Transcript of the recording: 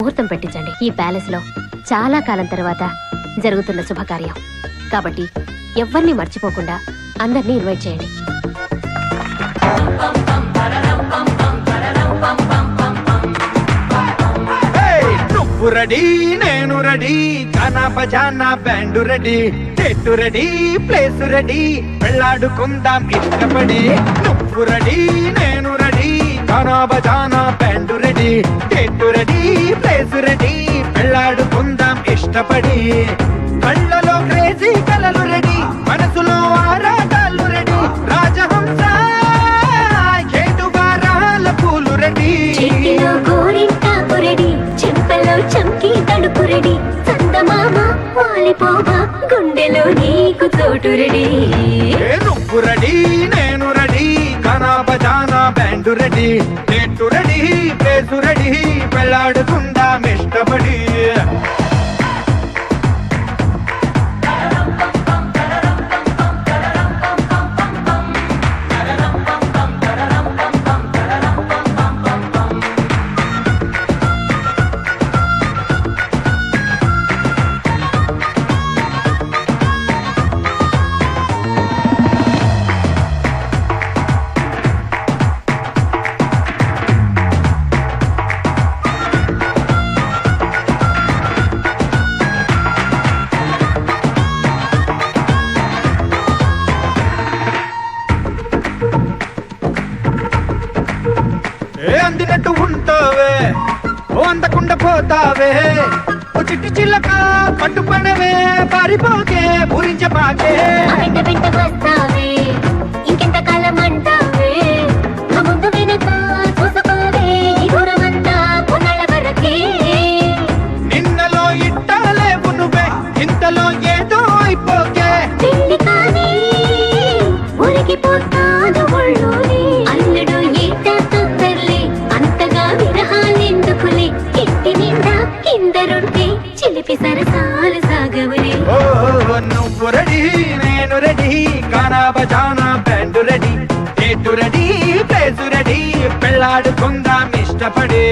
ముహూర్తం పెట్టించండి. ఈ ప్యాలెస్ లో చాలా కాలం తర్వాత జరుగుతున్న శుభకార్యం కాబట్టి ఎవరిని మర్చిపోకుండా అందరినీ ఇన్వైట్ చేయండి. నువ్వు రెడీ, నేను రెడీ, గానా బజానా బ్యాండ్ రెడీ, చెట్టు రెడీ, ప్లేస్ రెడీ, వెళ్ళాడుకుందాం ఇష్టపడి. నువ్వు రెడీ, నేను రెడీ, గానా బజానా బ్యాండ్ రెడీ, చెట్టు రెడీ, ప్లేస్ రెడీ, వెళ్ళాడుకుందాం ఇష్టపడి. కళ్ళలో క్రేజీ కలలు రెడీ, మనసులో ఆరాటాలు రెడీ, రాజహంస కేటుగారాల పూలు రెడీ, గోరింటాకు రెడీ, చెంపలో చంకి తడుపు రెడీ, చందమామ వాలిపోవా గుండెలో నీకు చోటు రెడీ. నువ్వు రెడీ, నేను రెడీ, గానా బజానా బ్యాండ్ రెడీ, చెట్టు రెడీ, ప్లేసు రెడీ, వెళ్ళాడుకుందాం ఇష్టపడి. అందినట్టు ఉంటావే, ఓ అందకుండా పోతావే, ఓ చిట్టి చిల్లక పట్టుపడవే, పారిపోకే పూరించబాకే. వెంట వెంట వస్తావే, ఇంకెంత కాలం అంటావే, ముందు వెనక చూసుకోవే, ఈ దూరమంతా కొన్నాళ్ళ వరకే. నిన్నలో ఇట్టాలేవు నువ్వే, ఇంతలో ఏదో అయిపోకే. పెళ్లి కానీ ఊరికి పోతాను ఒళ్ళోనే, అల్లుడు ఈట తొందరలే, అంతగా విరహాలెందుకులే, ఇంటి నిండా కిందరుంటే చిలిపి సరసాలు సాగవులే. ఓ నువ్వు రెడీ, నేను రెడీ, గానా బజానా బ్యాండ్ రెడీ, చెట్టు రెడీ, ప్లేసు రెడీ, పెళ్ళాడుకుందాం ఇష్టపడి.